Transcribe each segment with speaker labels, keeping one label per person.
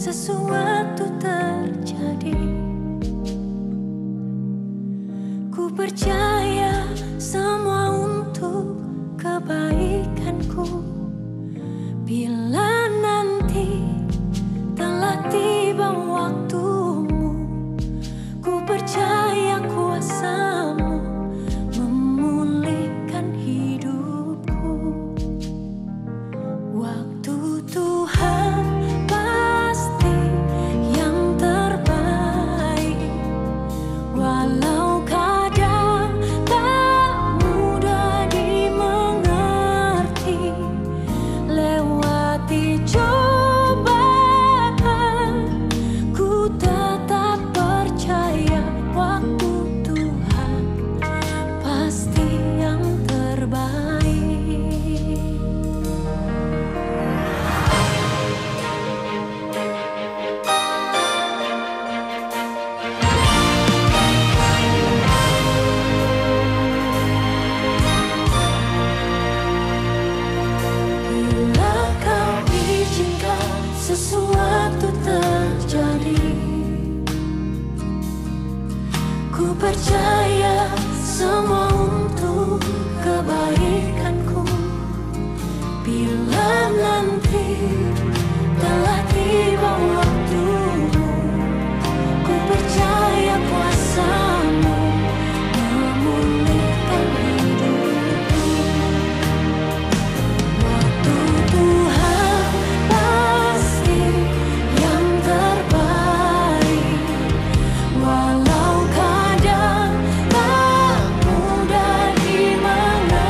Speaker 1: sesuatu terjadi. Ku percaya semua untuk kebaikanku. Bila nanti telah tiba waktumu, ku percaya kuasa-Mu memulihkan hidupku. Waktu Tuhan pasti yang terbaik, walau kadang tak mudah dimengerti. Lewati cobaan, ku tetap percaya waktu Tuhan pasti yang terbaik. Bila Kau izinkan sesuatu terjadi, ku percaya semua untuk kebaikanku. Bila nanti telah tiba waktumu, ku percaya kuasa-Mu memulihkan hidupku. Waktu Tuhan pasti yang terbaik, walau kadang tak mudah dimengerti.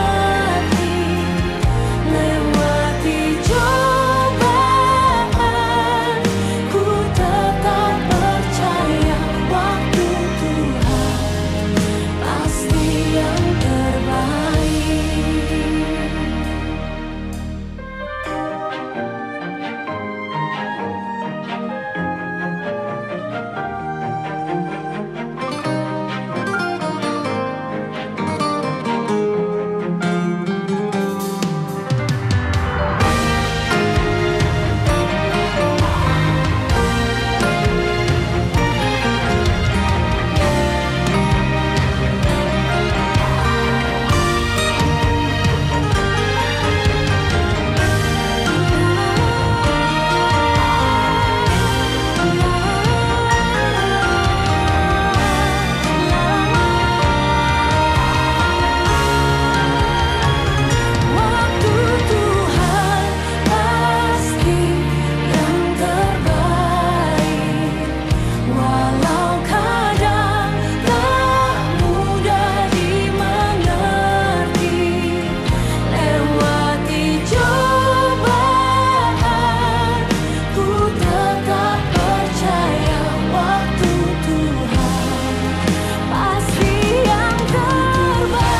Speaker 1: Lewati cobaan, ku tetap percaya waktu Tuhan pasti yang terbaik. Waktu Tuhan pasti yang terbaik, walau kadang tak mudah dimengerti. Lewati cobaan, ku tetap percaya waktu Tuhan pasti yang terbaik.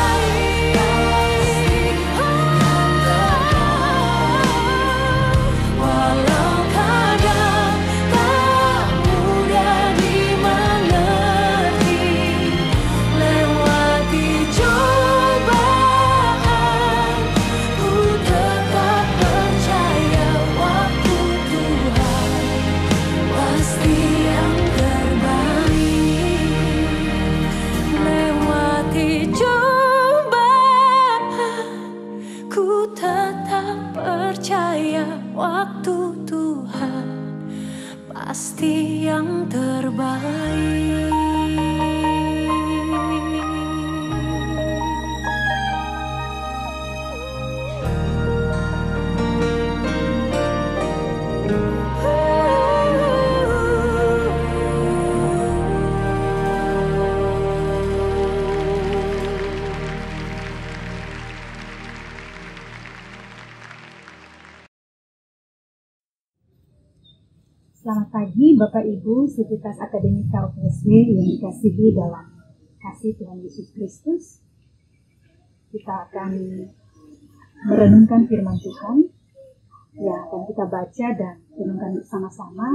Speaker 1: Walau kadang tak mudah dimengerti. Lewati cobaan, ku tetap percaya waktu Tuhan pasti yang terbaik. Lewati cobaan, ku tetap percaya waktu Tuhan pasti yang terbaik.
Speaker 2: Selamat pagi Bapak Ibu Sivitas Akademika UPSW yang dikasihi dalam kasih Tuhan Yesus Kristus. Kita akan merenungkan firman Tuhan yang akan kita baca dan renungkan bersama-sama.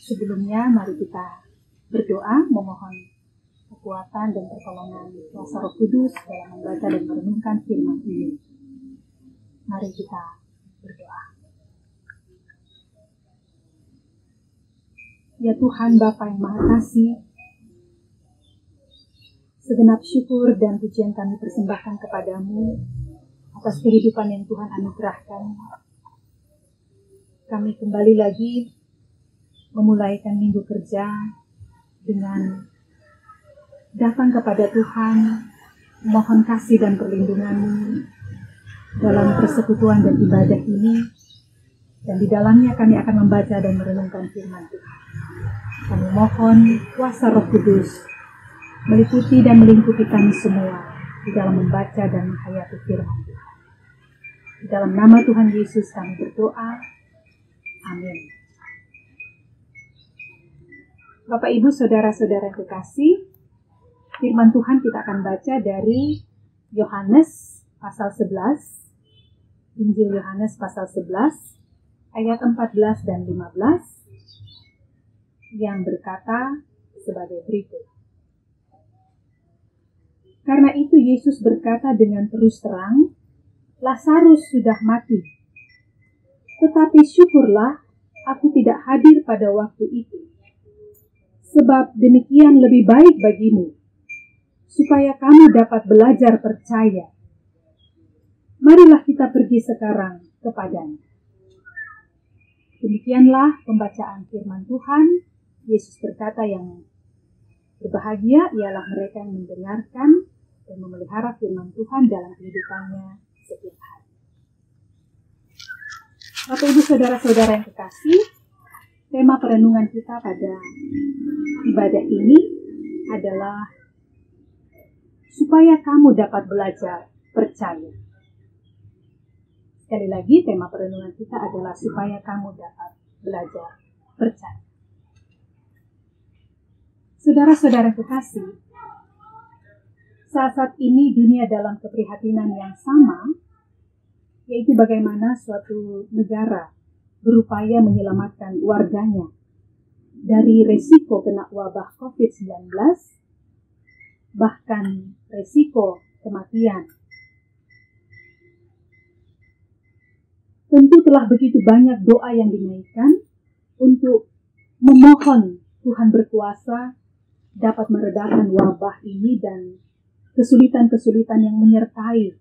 Speaker 2: Sebelumnya mari kita berdoa memohon kekuatan dan pertolongan kuasa Roh Kudus dalam membaca dan merenungkan firman ini. Mari kita berdoa. Ya Tuhan Bapa yang Maha Kasih, segenap syukur dan pujian kami persembahkan kepadamu atas kehidupan yang Tuhan anugerahkan. Kami kembali lagi memulaikan minggu kerja dengan datang kepada Tuhan, mohon kasih dan perlindungan-Mu dalam persekutuan dan ibadah ini, dan di dalamnya kami akan membaca dan merenungkan firman Tuhan. Kami mohon kuasa Roh Kudus meliputi dan melingkupi kami semua di dalam membaca dan menghayati firman Tuhan. Di dalam nama Tuhan Yesus kami berdoa. Amin. Bapak, Ibu, Saudara-saudara yang kekasih, firman Tuhan kita akan baca dari Yohanes pasal 11, Injil Yohanes pasal 11, ayat 14 dan 15, yang berkata sebagai berikut. Karena itu Yesus berkata dengan terus terang, Lazarus sudah mati. Tetapi syukurlah aku tidak hadir pada waktu itu. Sebab demikian lebih baik bagimu, supaya kamu dapat belajar percaya. Marilah kita pergi sekarang kepadanya. Demikianlah pembacaan firman Tuhan. Yesus berkata, yang berbahagia ialah mereka yang mendengarkan dan memelihara firman Tuhan dalam kehidupannya setiap hari. Bapak, Ibu, Saudara-saudara yang kekasih, tema perenungan kita pada ibadah ini adalah supaya kamu dapat belajar percaya. Sekali lagi, tema perenungan kita adalah supaya kamu dapat belajar percaya. Saudara-saudara kekasih, saat ini dunia dalam keprihatinan yang sama, yaitu bagaimana suatu negara berupaya menyelamatkan warganya dari resiko kena wabah COVID-19, bahkan resiko kematian. Tentu telah begitu banyak doa yang dinaikkan untuk memohon Tuhan berkuasa dapat meredakan wabah ini dan kesulitan-kesulitan yang menyertai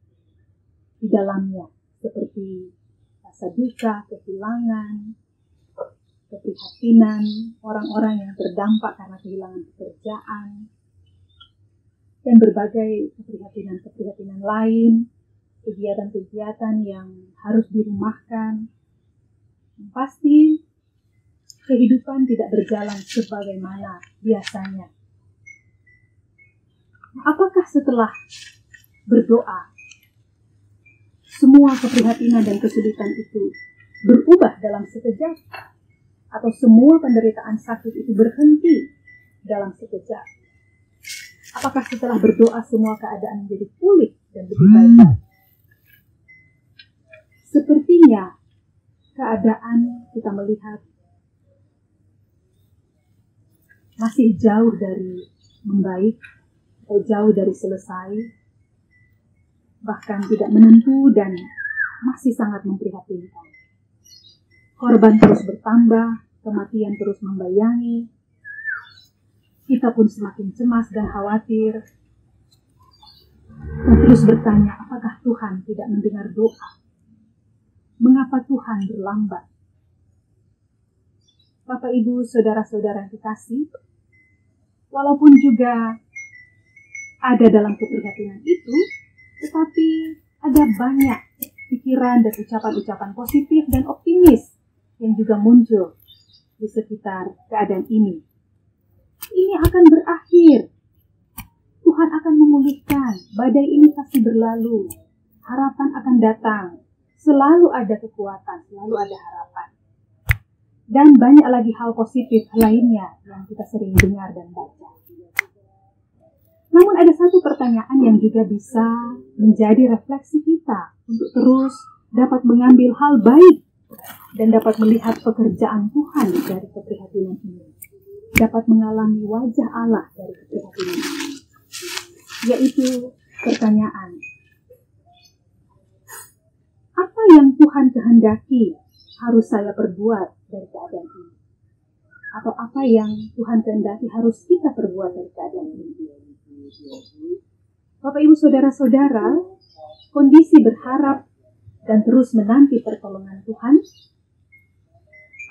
Speaker 2: di dalamnya, seperti rasa duka, kehilangan, keprihatinan, orang-orang yang terdampak karena kehilangan pekerjaan, dan berbagai keprihatinan-keprihatinan lain, kegiatan-kegiatan yang harus dirumahkan. Pasti kehidupan tidak berjalan sebagaimana biasanya. Apakah setelah berdoa, semua keprihatinan dan kesulitan itu berubah dalam sekejap? Atau semua penderitaan sakit itu berhenti dalam sekejap? Apakah setelah berdoa semua keadaan menjadi pulih dan lebih baik? Sepertinya keadaan kita melihat masih jauh dari membaik atau jauh dari selesai, bahkan tidak menentu dan masih sangat memprihatinkan. Korban terus bertambah, kematian terus membayangi, kita pun semakin cemas dan khawatir, dan terus bertanya, apakah Tuhan tidak mendengar doa? Mengapa Tuhan berlambat? Bapak, Ibu, Saudara-saudara yang kekasih, walaupun juga ada dalam keprihatinan itu, tetapi ada banyak pikiran dan ucapan-ucapan positif dan optimis yang juga muncul di sekitar keadaan ini. Ini akan berakhir. Tuhan akan memulihkan. Badai ini pasti berlalu. Harapan akan datang. Selalu ada kekuatan, selalu ada harapan. Dan banyak lagi hal positif lainnya yang kita sering dengar dan baca. Namun ada satu pertanyaan yang juga bisa menjadi refleksi kita untuk terus dapat mengambil hal baik dan dapat melihat pekerjaan Tuhan dari keprihatinan ini. Dapat mengalami wajah Allah dari keprihatinan ini. Yaitu pertanyaan, apa yang Tuhan kehendaki harus saya perbuat dari keadaan ini? atau apa yang Tuhan kehendaki harus kita perbuat dari keadaan ini. Bapak Ibu Saudara-saudara, kondisi berharap dan terus menanti pertolongan Tuhan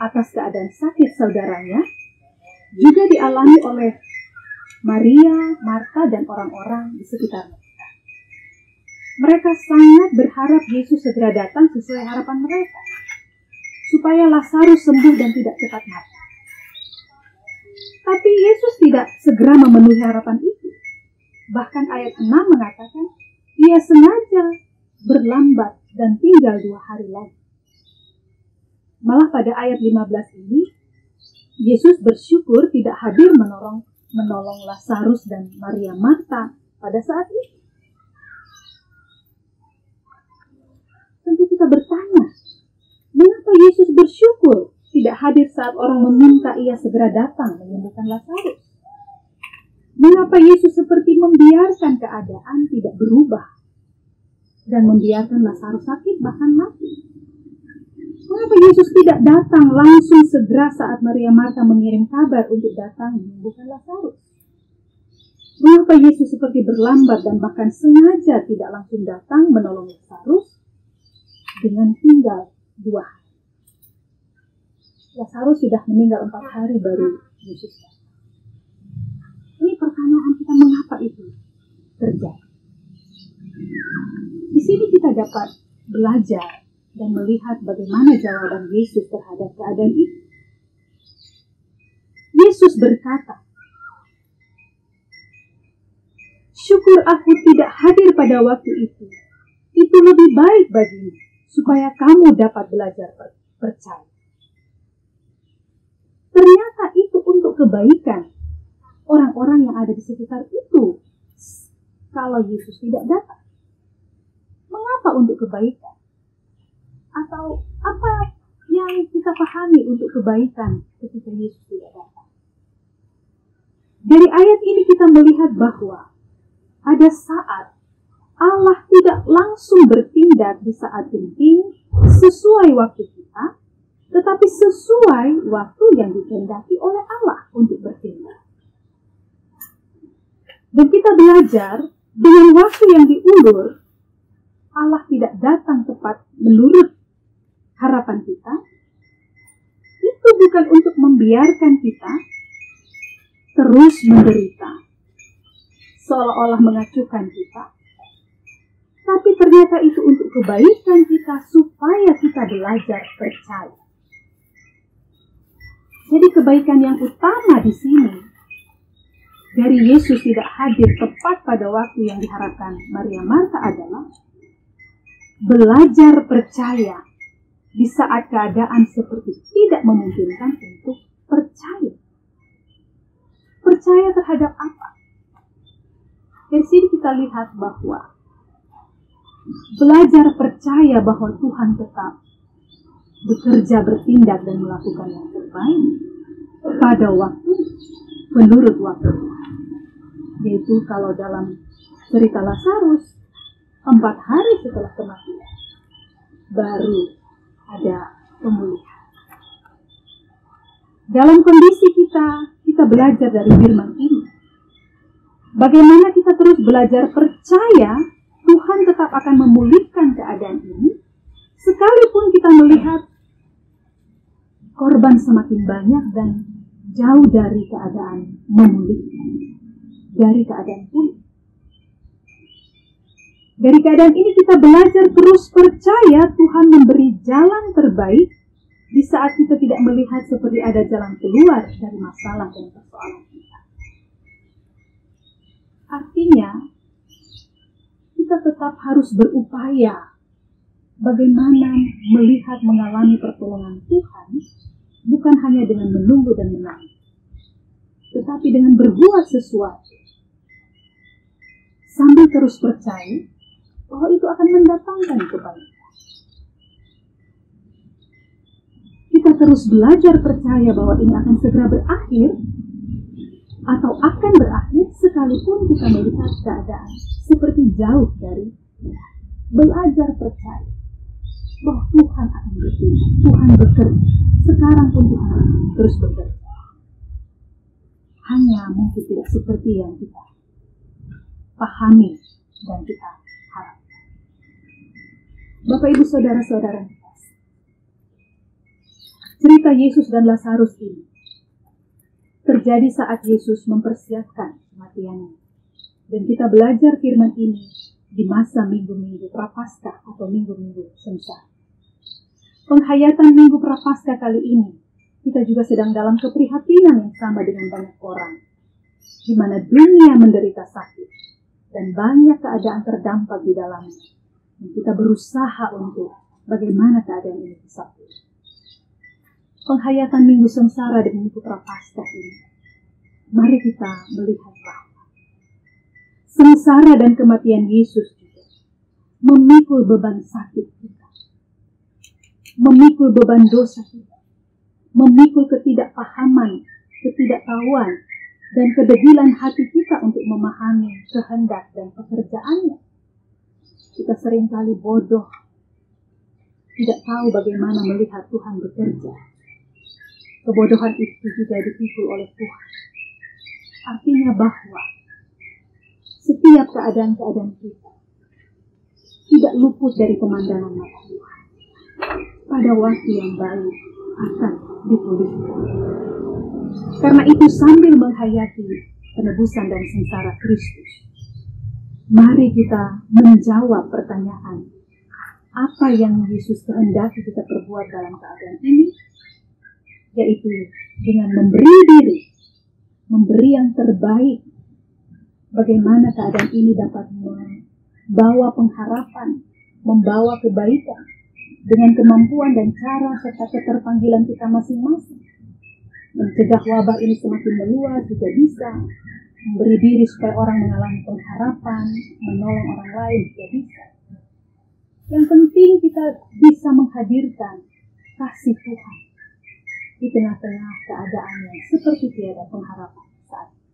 Speaker 2: atas keadaan sakit saudaranya juga dialami oleh Maria, Marta, dan orang-orang di sekitar mereka. Mereka sangat berharap Yesus segera datang sesuai harapan mereka, supaya Lazarus sembuh dan tidak cepat mati. Tapi Yesus tidak segera memenuhi harapan itu. Bahkan ayat 6 mengatakan, ia sengaja berlambat dan tinggal 2 hari lagi. Malah pada ayat 15 ini, Yesus bersyukur tidak hadir menolong Lazarus dan Maria Marta pada saat itu. Tentu kita bertanya, mengapa Yesus bersyukur tidak hadir saat orang meminta ia segera datang menyembuhkan Lazarus? Mengapa Yesus seperti membiarkan keadaan tidak berubah dan membiarkan Lazarus sakit bahkan mati? Mengapa Yesus tidak datang langsung segera saat Maria Marta mengirim kabar untuk datang menyembuhkan Lazarus? Mengapa Yesus seperti berlambat dan bahkan sengaja tidak langsung datang menolong Lazarus dengan tinggal 2 hari? Lazarus sudah meninggal 4 hari baru Yesus datang. Ini pertanyaan kita, mengapa itu terjadi? Di sini kita dapat belajar dan melihat bagaimana jawaban Yesus terhadap keadaan itu. Yesus berkata, syukur aku tidak hadir pada waktu itu. Itu lebih baik bagimu, supaya kamu dapat belajar percaya. Ternyata itu untuk kebaikan orang-orang yang ada di sekitar itu. Kalau Yesus tidak datang, mengapa untuk kebaikan? Atau apa yang kita pahami untuk kebaikan ketika Yesus tidak datang? Dari ayat ini kita melihat bahwa ada saat Allah tidak langsung bertindak di saat genting sesuai waktu kita, tetapi sesuai waktu yang dikehendaki oleh Allah untuk bertindak. Dan kita belajar dengan waktu yang diulur, Allah tidak datang tepat menurut harapan kita. Itu bukan untuk membiarkan kita terus menderita, seolah-olah mengacuhkan kita. Tapi ternyata itu untuk kebaikan kita, supaya kita belajar percaya. Jadi kebaikan yang utama di sini dari Yesus tidak hadir tepat pada waktu yang diharapkan Maria Marta adalah belajar percaya di saat keadaan seperti tidak memungkinkan untuk percaya. Percaya terhadap apa? Dari sini kita lihat bahwa belajar percaya bahwa Tuhan tetap bekerja, bertindak, dan melakukan yang terbaik pada waktu menurut waktu Tuhan. Yaitu kalau dalam cerita Lazarus, 4 hari setelah kematian baru ada pemulihan. Dalam kondisi kita belajar dari firman ini, bagaimana kita terus belajar percaya Tuhan tetap akan memulihkan keadaan ini, sekalipun kita melihat korban semakin banyak dan jauh dari keadaan memulihkan, dari keadaan pulih. Dari keadaan ini kita belajar terus percaya Tuhan memberi jalan terbaik di saat kita tidak melihat seperti ada jalan keluar dari masalah dan persoalan kita. Artinya, kita tetap harus berupaya bagaimana melihat mengalami pertolongan Tuhan, bukan hanya dengan menunggu dan menangis, tetapi dengan berbuat sesuatu, sambil terus percaya bahwa itu akan mendatangkan kebaikan. Kita terus belajar percaya bahwa ini akan segera berakhir, atau akan berakhir sekalipun kita melihat keadaan seperti jauh dari kita. Belajar percaya bahwa Tuhan akan bertindak, Tuhan bekerja. Sekarang pun Tuhan terus bekerja. hanya mungkin tidak seperti yang kita pahami dan kita harapkan. Bapak, Ibu, Saudara-saudara, cerita Yesus dan Lazarus ini terjadi saat Yesus mempersiapkan kematiannya. Dan kita belajar firman ini di masa minggu-minggu Prapaskah atau minggu-minggu Semsar. Penghayatan minggu Prapaskah kali ini, kita juga sedang dalam keprihatinan yang sama dengan banyak orang, di mana dunia menderita sakit dan banyak keadaan terdampak di dalamnya. Dan kita berusaha untuk bagaimana keadaan ini bisa pulih. Penghayatan minggu Sengsara dan minggu Prapaskah ini, mari kita melihat bahwa sengsara dan kematian Yesus juga memikul beban sakit kita, memikul beban dosa kita, memikul ketidakpahaman, ketidaktahuan, dan kedegilan hati kita untuk memahami kehendak dan pekerjaannya. Kita seringkali bodoh, tidak tahu bagaimana melihat Tuhan bekerja. Kebodohan itu juga dipikul oleh Tuhan. Artinya bahwa setiap keadaan-keadaan kita tidak luput dari pemandangan mata Tuhan. Pada waktu yang baik akan dipulihkan. Karena itu sambil menghayati penebusan dan sengsara Kristus, mari kita menjawab pertanyaan, apa yang Yesus kehendaki kita perbuat dalam keadaan ini? Yaitu dengan memberi diri, memberi yang terbaik. Bagaimana keadaan ini dapat membawa pengharapan, membawa kebaikan, dengan kemampuan dan cara serta keterpanggilan kita masing-masing. Mencegah wabah ini semakin meluas juga bisa. Memberi diri supaya orang mengalami pengharapan, menolong orang lain juga bisa. Yang penting kita bisa menghadirkan kasih Tuhan di tengah-tengah keadaan yang seperti tiada pengharapan saat ini.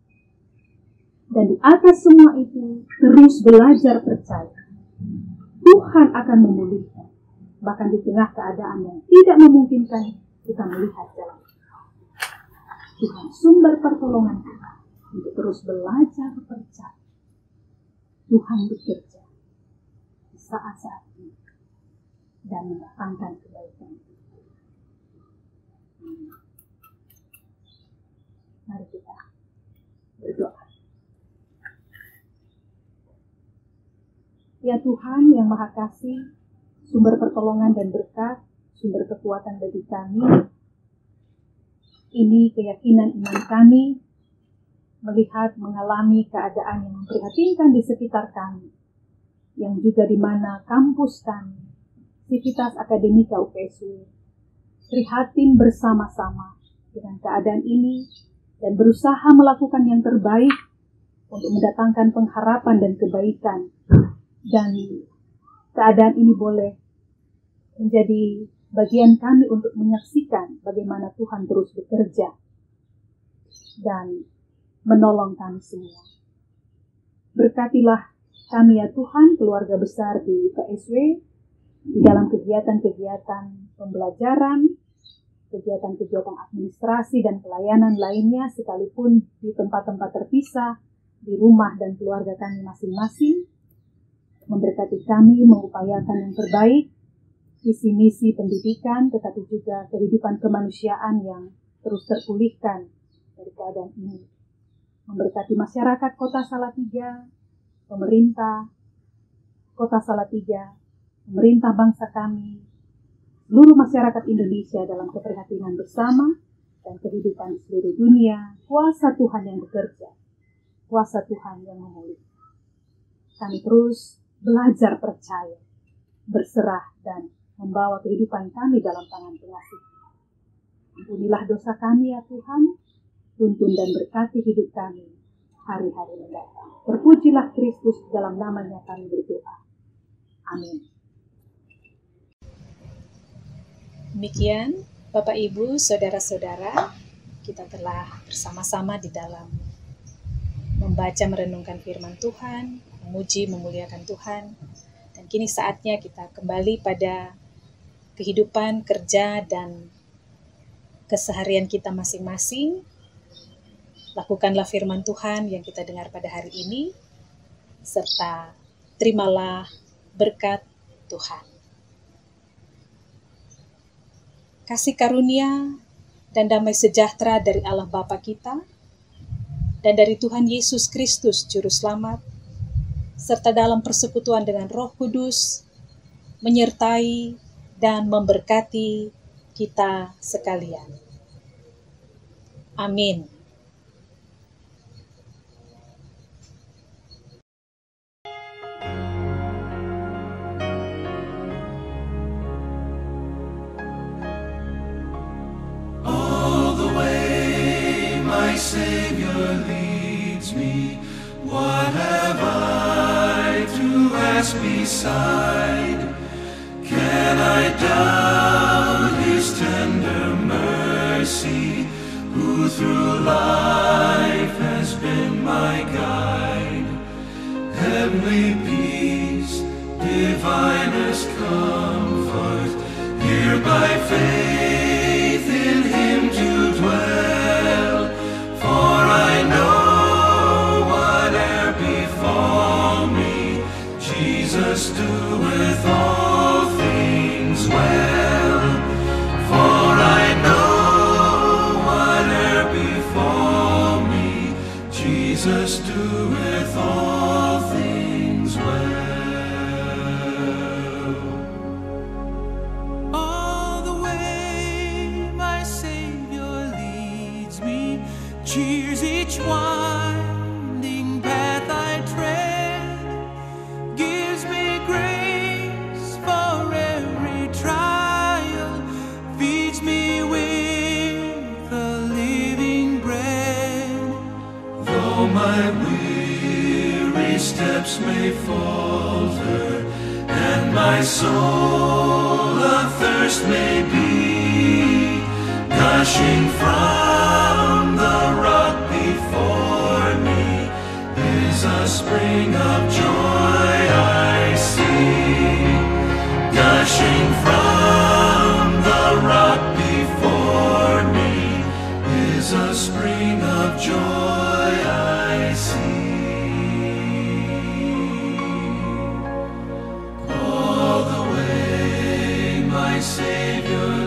Speaker 2: Dan di atas semua itu, terus belajar percaya. Tuhan akan memulihkan. Bahkan di tengah keadaan yang tidak memungkinkan kita melihat jalan. Tuhan sumber pertolongan kita untuk terus belajar percaya. Tuhan bekerja di saat-saat ini dan mendatangkan kebaikan. Mari kita berdoa. Ya Tuhan yang Maha Kasih, sumber pertolongan dan berkat, sumber kekuatan bagi kami. Ini keyakinan iman kami, melihat, mengalami keadaan yang memprihatinkan di sekitar kami, yang juga di mana kampus kami, Sivitas Akademika UPSW, prihatin bersama-sama dengan keadaan ini, dan berusaha melakukan yang terbaik untuk mendatangkan pengharapan dan kebaikan. Dan keadaan ini boleh menjadi bagian kami untuk menyaksikan bagaimana Tuhan terus bekerja dan menolong kami semua. Berkatilah kami ya Tuhan, keluarga besar di UPSW, di dalam kegiatan-kegiatan pembelajaran, kegiatan-kegiatan administrasi dan pelayanan lainnya, sekalipun di tempat-tempat terpisah, di rumah dan keluarga kami masing-masing. Memberkati kami mengupayakan yang terbaik, visi misi pendidikan, tetapi juga kehidupan kemanusiaan yang terus terpulihkan dari keadaan ini. Memberkati masyarakat Kota Salatiga, pemerintah Kota Salatiga, pemerintah bangsa kami, seluruh masyarakat Indonesia dalam keprihatinan bersama dan kehidupan di seluruh dunia. Kuasa Tuhan yang bekerja, kuasa Tuhan yang memulihkan. Kami terus belajar percaya, berserah dan membawa kehidupan kami dalam tangan pengasih. Ampunilah dosa kami ya Tuhan, tuntun dan berkati hidup kami hari-hari mendatang. Terpujilah Kristus, dalam namanya kami berdoa. Amin.
Speaker 3: Demikian Bapak Ibu, Saudara-saudara, kita telah bersama-sama di dalam membaca merenungkan firman Tuhan, memuji memuliakan Tuhan. Dan kini saatnya kita kembali pada kehidupan, kerja, dan keseharian kita masing-masing. Lakukanlah firman Tuhan yang kita dengar pada hari ini, serta terimalah berkat Tuhan. Kasih karunia dan damai sejahtera dari Allah Bapa kita, dan dari Tuhan Yesus Kristus Juru Selamat, serta dalam persekutuan dengan Roh Kudus, menyertai dan memberkati kita sekalian. Amin.
Speaker 4: All the way my Savior leads me, what have I to ask beside? Can I doubt His tender mercy, who through life has been my guide? Heavenly peace, divinest comfort, here by faith in Him to dwell. For I know whate'er befall me, Jesus doeth all things well. For I know whate'er befall me, Jesus doeth all things well. All the way my Savior leads me, cheers each winding path I tread, gives me grace for every trial, feeds me with the living bread. Though my weary steps may falter, and my soul athirst may be, gushing from the rock before me is a spring of joy I see. Gushing from the rock before me is a spring of joy I see. All the way my Savior